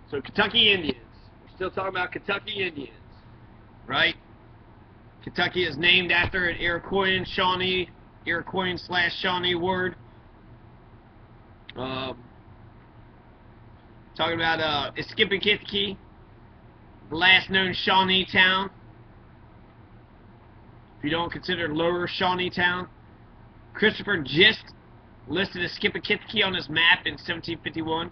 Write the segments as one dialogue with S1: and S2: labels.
S1: So Kentucky Indians. We're still talking about Kentucky Indians, right? Kentucky is named after an Iroquoian/Shawnee word. Talking about Eskipikithki, the last known Shawnee town. If you don't consider Lower Shawnee town. Christopher Gist listed Eskipikithki on his map in 1751.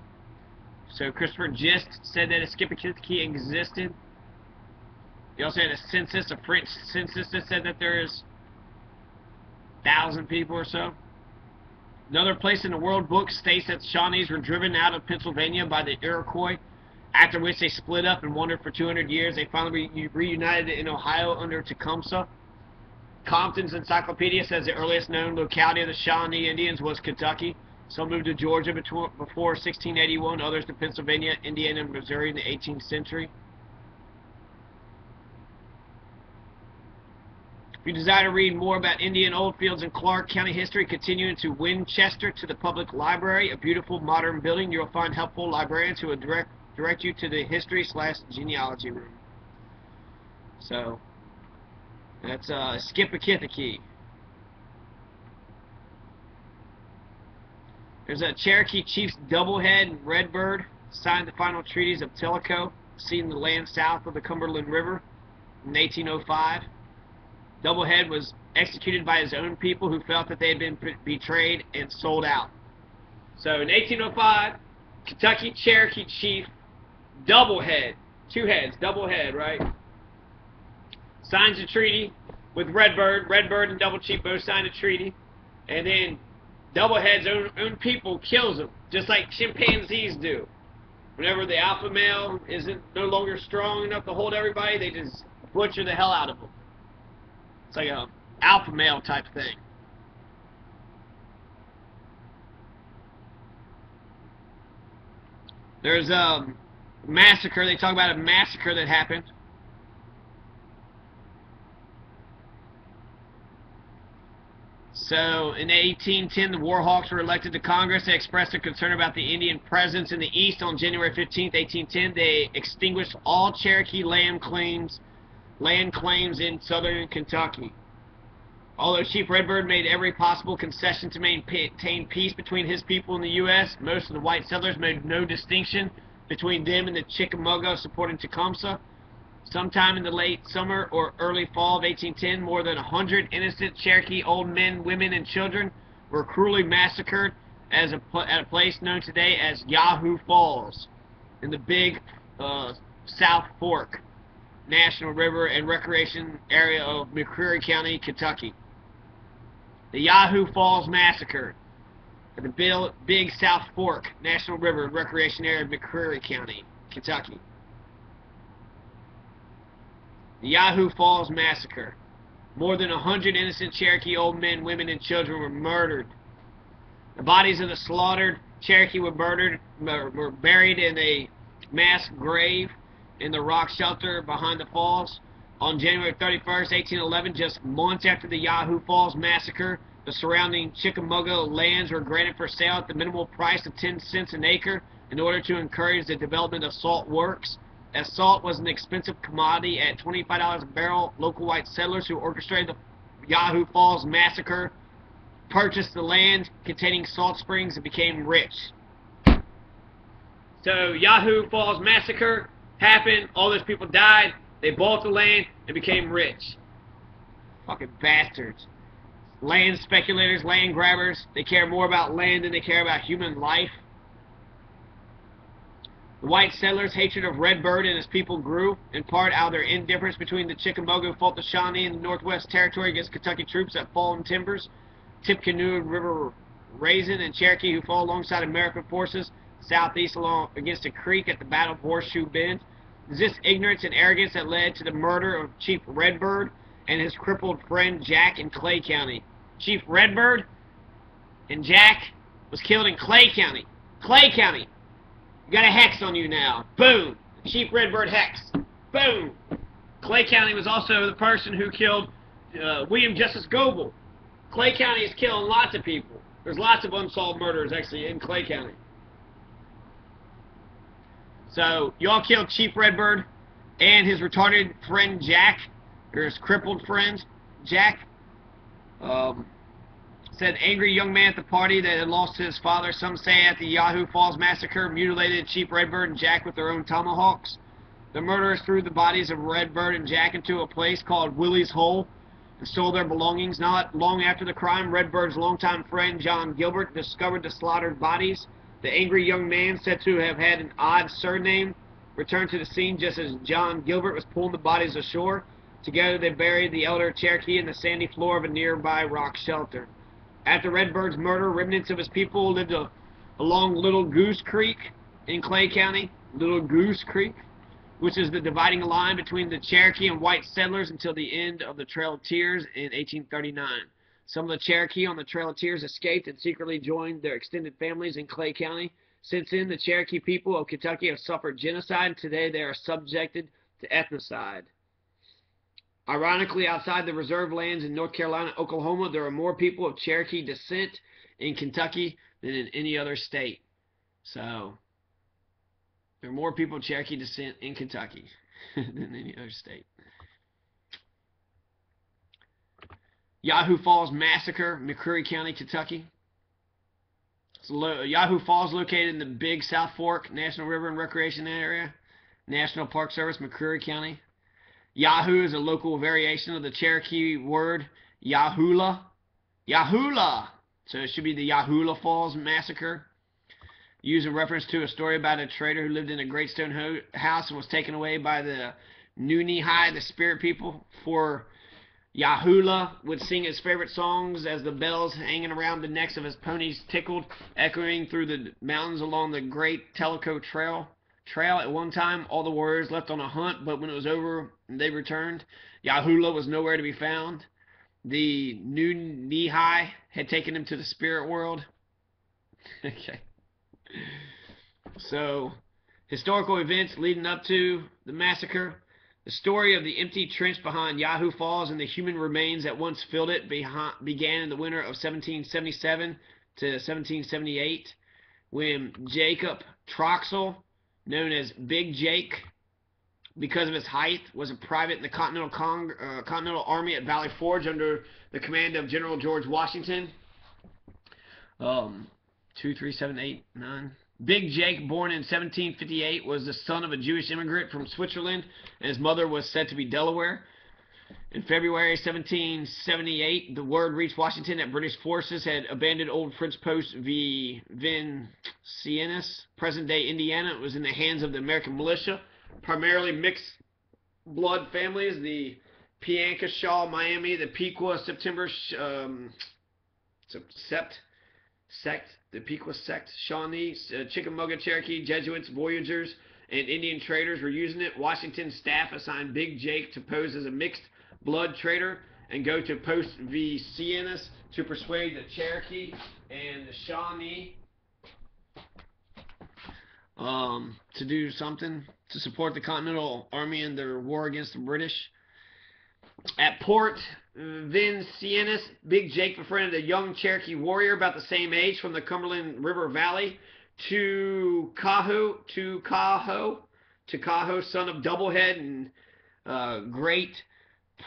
S1: So Christopher Gist said that Eskipikithki existed. He also had a census, a French census, that said that there's 1,000 people or so. Another place in the World Book states that Shawnees were driven out of Pennsylvania by the Iroquois, after which they split up and wandered for 200 years. They finally reunited in Ohio under Tecumseh. Compton's Encyclopedia says the earliest known locality of the Shawnee Indians was Kentucky. Some moved to Georgia before 1681, others to Pennsylvania, Indiana, and Missouri in the 18th century. If you desire to read more about Indian Oldfields and Clark County history, continue into Winchester to the Public Library, a beautiful modern building. You'll find helpful librarians who will direct you to the history/genealogy room. So, that's Eskipikithki. There's a Cherokee chiefs Doublehead and Redbird signed the final treaties of Tellico, ceding the land south of the Cumberland River in 1805. Doublehead was executed by his own people who felt that they had been betrayed and sold out. So in 1805, Kentucky Cherokee chief Doublehead, two heads, Doublehead, right, signs a treaty with Redbird. Redbird and Double Chief both signed a treaty, and then Doublehead's own people kills him, just like chimpanzees do. Whenever the alpha male isn't no longer strong enough to hold everybody, they just butcher the hell out of them. It's like a alpha male type thing. There's a massacre. They talk about a massacre that happened. So, in 1810, the Warhawks were elected to Congress. They expressed their concern about the Indian presence in the East. On January 15, 1810, they extinguished all Cherokee land claims in southern Kentucky. Although Chief Redbird made every possible concession to maintain peace between his people and the U.S., most of the white settlers made no distinction between them and the Chickamauga supporting Tecumseh. Sometime in the late summer or early fall of 1810, more than 100 innocent Cherokee old men, women, and children were cruelly massacred at a place known today as Yahoo Falls in the Big South Fork National River and Recreation Area of McCreary County, Kentucky. The Yahoo Falls Massacre at the Big South Fork National River and Recreation Area of McCreary County, Kentucky. The Yahoo Falls Massacre. More than 100 innocent Cherokee old men, women, and children were murdered. The bodies of the slaughtered Cherokee were buried in a mass grave in the rock shelter behind the falls. On January 31st, 1811, just months after the Yahoo Falls Massacre, the surrounding Chickamauga lands were granted for sale at the minimal price of 10 cents an acre in order to encourage the development of salt works. As salt was an expensive commodity at $25 a barrel, local white settlers who orchestrated the Yahoo Falls Massacre purchased the land containing salt springs and became rich. So Yahoo Falls Massacre happened, all those people died, they bought the land and became rich. Fucking bastards. Land speculators, land grabbers, they care more about land than they care about human life. The white settlers' hatred of Redbird and his people grew, in part out of their indifference between the Chickamauga who fought the Shawnee in the Northwest Territory against Kentucky troops at Fallen Timbers, Tippecanoe River Raisin, and Cherokee who fought alongside American forces southeast along against a creek at the Battle of Horseshoe Bend. It was this ignorance and arrogance that led to the murder of Chief Redbird and his crippled friend Jack in Clay County. Chief Redbird and Jack was killed in Clay County. Clay County! You got a hex on you now. Boom! Chief Redbird hex. Boom! Clay County was also the person who killed William Justice Goebel. Clay County is killing lots of people. There's lots of unsolved murders actually in Clay County. So y'all killed Chief Redbird and his retarded friend Jack, or his crippled friend Jack. Said angry young man at the party that had lost his father. Some say at the Yahoo Falls massacre, mutilated Chief Redbird and Jack with their own tomahawks. The murderers threw the bodies of Redbird and Jack into a place called Willie's Hole and stole their belongings. Not long after the crime, Redbird's longtime friend John Gilbert discovered the slaughtered bodies. The angry young man, said to have had an odd surname, returned to the scene just as John Gilbert was pulling the bodies ashore. Together they buried the elder Cherokee in the sandy floor of a nearby rock shelter. After Redbird's murder, remnants of his people lived along Little Goose Creek in Clay County. Little Goose Creek, which is the dividing line between the Cherokee and white settlers until the end of the Trail of Tears in 1839. Some of the Cherokee on the Trail of Tears escaped and secretly joined their extended families in Clay County. Since then, the Cherokee people of Kentucky have suffered genocide, and today they are subjected to ethnocide. Ironically, outside the reserve lands in North Carolina and Oklahoma, there are more people of Cherokee descent in Kentucky than in any other state. So, there are more people of Cherokee descent in Kentucky than any other state. Yahoo Falls Massacre, McCreary County, Kentucky. Yahoo Falls, located in the Big South Fork National River and Recreation Area, National Park Service, McCreary County. Yahoo is a local variation of the Cherokee word Yahulah. Yahulah! So it should be the Yahulah Falls Massacre, used in reference to a story about a trader who lived in a great stone house and was taken away by the Nunihai, the spirit people. For Yahulah would sing his favorite songs as the bells hanging around the necks of his ponies tickled, echoing through the mountains along the Great Tellico Trail. At one time, all the warriors left on a hunt, but when it was over, they returned. Yahulah was nowhere to be found. The Nunihai had taken him to the spirit world. Okay. So, historical events leading up to the massacre. The story of the empty trench behind Yahoo Falls and the human remains that once filled it began in the winter of 1777 to 1778, when Jacob Troxel, known as Big Jake, because of his height, was a private in the Continental Army at Valley Forge under the command of General George Washington. 2, 3, 7, 8, 9. Big Jake, born in 1758, was the son of a Jewish immigrant from Switzerland, and his mother was said to be Delaware. In February 1778, the word reached Washington that British forces had abandoned old French post Vincennes, present-day Indiana. It was in the hands of the American militia, primarily mixed blood families, the Piankashaw, Miami, the Pequot, the Pequot sect, Shawnee, Chickamauga, Cherokee, Jesuits, Voyagers, and Indian traders were using it. Washington's staff assigned Big Jake to pose as a mixed blood trader and go to post Vincennes to persuade the Cherokee and the Shawnee to do something to support the Continental Army in their war against the British. At Port Vincennes, Big Jake befriended a young Cherokee warrior about the same age from the Cumberland River Valley, Tucaho, son of Doublehead and Great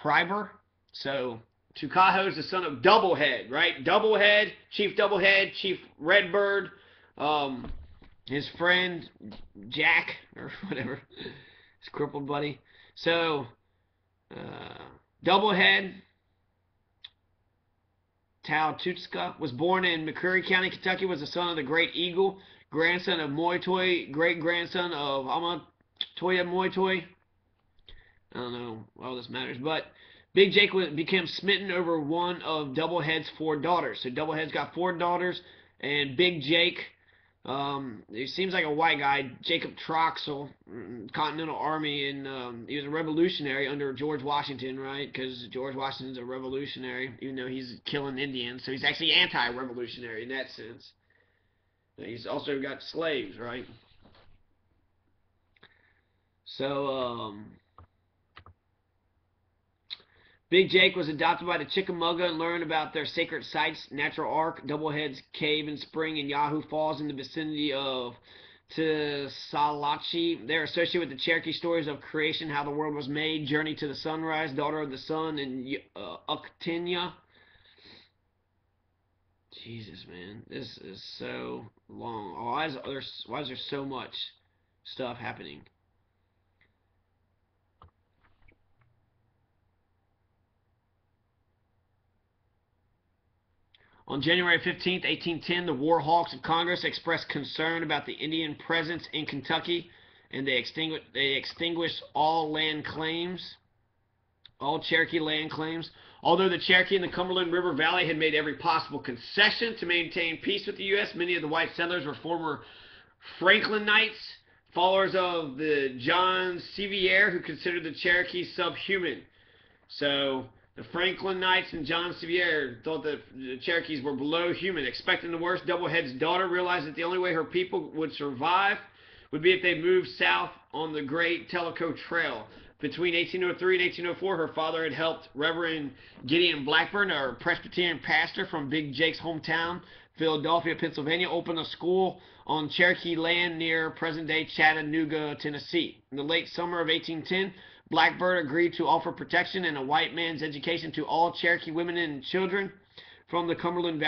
S1: Priver. So Tucaho is the son of Doublehead, right? Doublehead, Chief Redbird, his friend Jack, or whatever, his crippled buddy. So Doublehead Taututska was born in McCreary County, Kentucky, was the son of the Great Eagle, grandson of Moytoy, great-grandson of Amatoya Moytoy. I don't know why all this matters, but Big Jake became smitten over one of Doublehead's 4 daughters. So Doublehead's got 4 daughters, and Big Jake, he seems like a white guy, Jacob Troxel, Continental Army, and he was a revolutionary under George Washington, right? Because George Washington's a revolutionary, even though he's killing Indians, so he's actually anti-revolutionary in that sense. He's also got slaves, right? So, Big Jake was adopted by the Chickamauga and learned about their sacred sites, Natural Ark, Doublehead's Cave and Spring, and Yahoo Falls in the vicinity of to Salachi. They're associated with the Cherokee stories of creation, how the world was made, journey to the sunrise, daughter of the sun, and Uktenya. Jesus, man, this is so long. Why is there so much stuff happening? On January 15th, 1810, the War Hawks of Congress expressed concern about the Indian presence in Kentucky, and they extinguished all land claims, all Cherokee land claims. Although the Cherokee in the Cumberland River Valley had made every possible concession to maintain peace with the U.S., many of the white settlers were former Franklinites, followers of the John Sevier, who considered the Cherokee subhuman. So the Franklinites and John Sevier thought that the Cherokees were below human. Expecting the worst, Doublehead's daughter realized that the only way her people would survive would be if they moved south on the Great Tellico Trail. Between 1803 and 1804, her father had helped Reverend Gideon Blackburn, a Presbyterian pastor from Big Jake's hometown, Philadelphia, Pennsylvania, open a school on Cherokee land near present-day Chattanooga, Tennessee. In the late summer of 1810, Blackburn agreed to offer protection and a white man's education to all Cherokee women and children from the Cumberland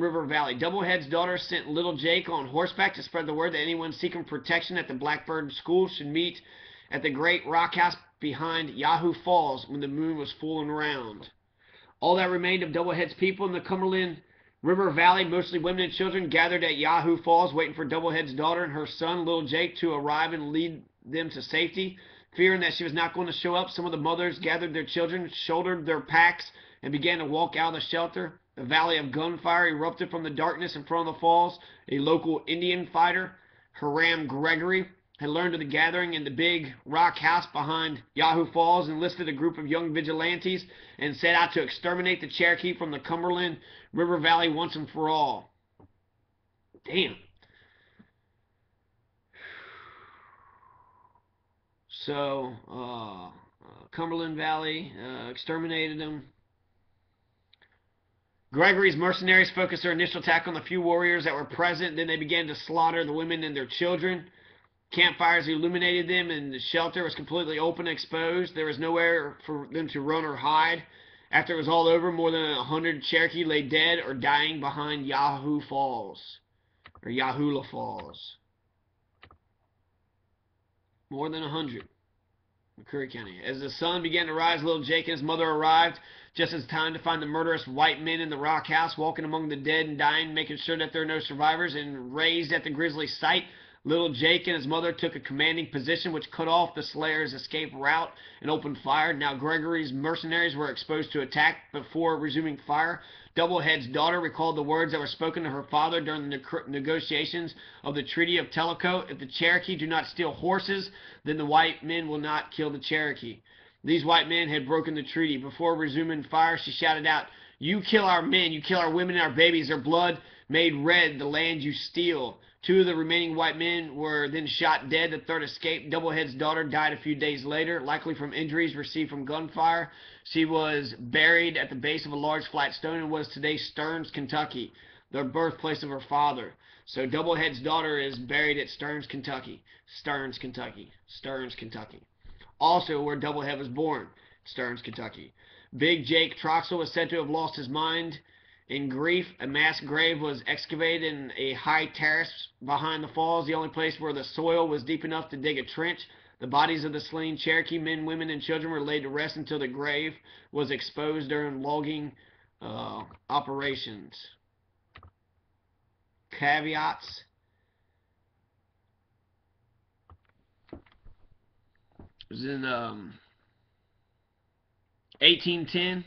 S1: River Valley. Doublehead's daughter sent little Jake on horseback to spread the word that anyone seeking protection at the Blackburn School should meet at the great rock house behind Yahoo Falls when the moon was full and round. All that remained of Doublehead's people in the Cumberland River Valley, mostly women and children, gathered at Yahoo Falls, waiting for Doublehead's daughter and her son, little Jake, to arrive and lead them to safety. Fearing that she was not going to show up, some of the mothers gathered their children, shouldered their packs, and began to walk out of the shelter. A valley of gunfire erupted from the darkness in front of the falls. A local Indian fighter, Hiram Gregory, had learned of the gathering in the big rock house behind Yahoo Falls, enlisted a group of young vigilantes, and set out to exterminate the Cherokee from the Cumberland River Valley once and for all. Damn. So, Cumberland Valley exterminated them. Gregory's mercenaries focused their initial attack on the few warriors that were present. Then they began to slaughter the women and their children. Campfires illuminated them, and the shelter was completely open and exposed. There was nowhere for them to run or hide. After it was all over, more than 100 Cherokee lay dead or dying behind Yahoo Falls, or Yahoula Falls. More than 100. McCurry County. As the sun began to rise, little Jake and his mother arrived just as time to find the murderous white men in the rock house, walking among the dead and dying, making sure that there are no survivors. And raised at the grisly sight, little Jake and his mother took a commanding position which cut off the Slayer's escape route and opened fire. Now Gregory's mercenaries were exposed to attack before resuming fire. Doublehead's daughter recalled the words that were spoken to her father during the negotiations of the Treaty of Tellico. If the Cherokee do not steal horses, then the white men will not kill the Cherokee. These white men had broken the treaty. Before resuming fire, she shouted out, "You kill our men, you kill our women and our babies. Their blood made red the land you steal." Two of the remaining white men were then shot dead. The third escaped. Doublehead's daughter died a few days later, likely from injuries received from gunfire. She was buried at the base of a large flat stone in what is today Stearns, Kentucky, the birthplace of her father. So Doublehead's daughter is buried at Stearns, Kentucky. Stearns, Kentucky. Stearns, Kentucky. Also where Doublehead was born, Stearns, Kentucky. Big Jake Troxel was said to have lost his mind in grief. A mass grave was excavated in a high terrace behind the falls, the only place where the soil was deep enough to dig a trench. The bodies of the slain Cherokee men, women, and children were laid to rest until the grave was exposed during logging operations. Caveats. It was in 1810.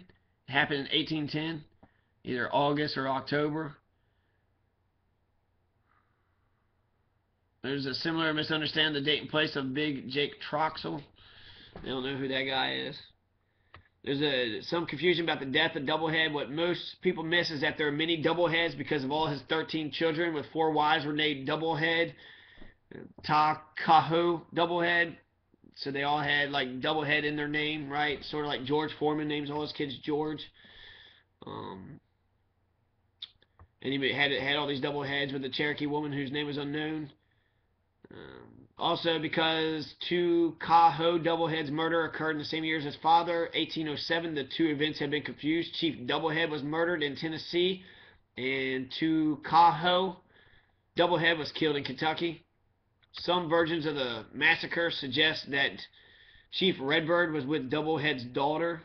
S1: It happened in 1810. Either August or October. There's a similar misunderstanding of the date and place of Big Jake Troxel. They don't know who that guy is. There's some confusion about the death of Doublehead. What most people miss is that there are many Doubleheads because of all his 13 children, with 4 wives were named Doublehead, Takahu Doublehead. So they all had like Doublehead in their name, right? Sort of like George Foreman names all his kids George. and he had all these double heads with the Cherokee woman whose name is unknown. Also, because two Cahoe Doublehead's murder occurred in the same year as his father, 1807, the two events had been confused. Chief Doublehead was murdered in Tennessee, and two Cahoe Doublehead was killed in Kentucky. Some versions of the massacre suggest that Chief Redbird was with Doublehead's daughter,